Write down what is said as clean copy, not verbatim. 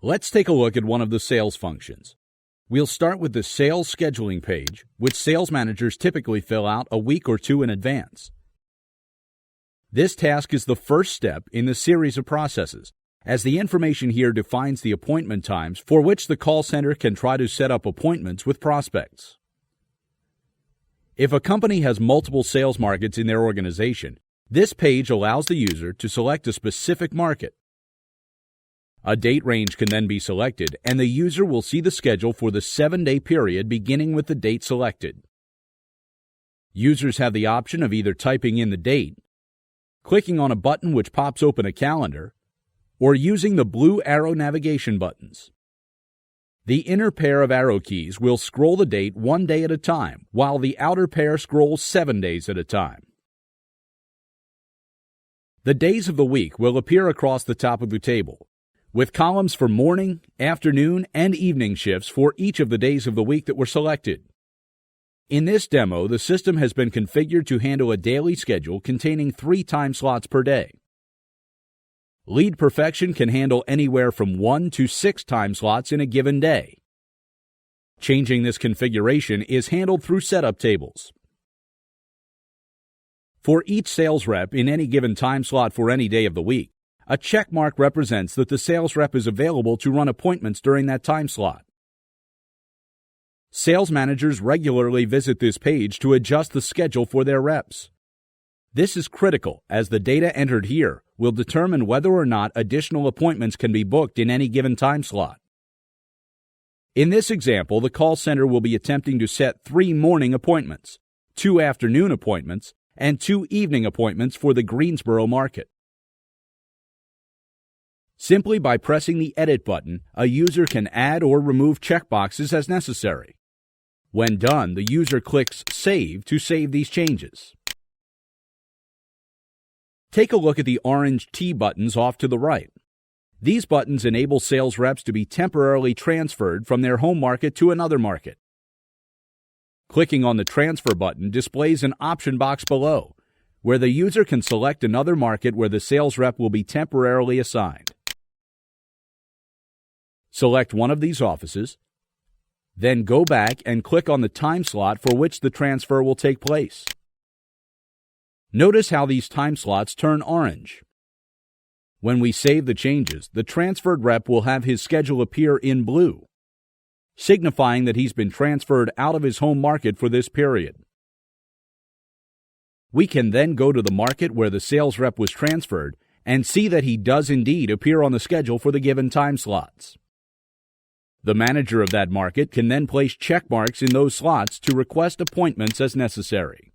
Let's take a look at one of the sales functions. We'll start with the sales scheduling page, which sales managers typically fill out a week or two in advance. This task is the first step in the series of processes, as the information here defines the appointment times for which the call center can try to set up appointments with prospects. If a company has multiple sales markets in their organization, this page allows the user to select a specific market. A date range can then be selected, and the user will see the schedule for the 7-day period beginning with the date selected. Users have the option of either typing in the date, clicking on a button which pops open a calendar, or using the blue arrow navigation buttons. The inner pair of arrow keys will scroll the date 1 day at a time, while the outer pair scrolls 7 days at a time. The days of the week will appear across the top of the table, with columns for morning, afternoon, and evening shifts for each of the days of the week that were selected. In this demo, the system has been configured to handle a daily schedule containing 3 time slots per day. LeadPerfection can handle anywhere from 1 to 6 time slots in a given day. Changing this configuration is handled through setup tables. For each sales rep in any given time slot for any day of the week, a check mark represents that the sales rep is available to run appointments during that time slot. Sales managers regularly visit this page to adjust the schedule for their reps. This is critical, as the data entered here will determine whether or not additional appointments can be booked in any given time slot. In this example, the call center will be attempting to set 3 morning appointments, 2 afternoon appointments, and 2 evening appointments for the Greensboro market. Simply by pressing the Edit button, a user can add or remove checkboxes as necessary. When done, the user clicks Save to save these changes. Take a look at the orange T buttons off to the right. These buttons enable sales reps to be temporarily transferred from their home market to another market. Clicking on the Transfer button displays an option box below, where the user can select another market where the sales rep will be temporarily assigned. Select one of these offices, then go back and click on the time slot for which the transfer will take place. Notice how these time slots turn orange. When we save the changes, the transferred rep will have his schedule appear in blue, signifying that he's been transferred out of his home market for this period. We can then go to the market where the sales rep was transferred and see that he does indeed appear on the schedule for the given time slots. The manager of that market can then place check marks in those slots to request appointments as necessary.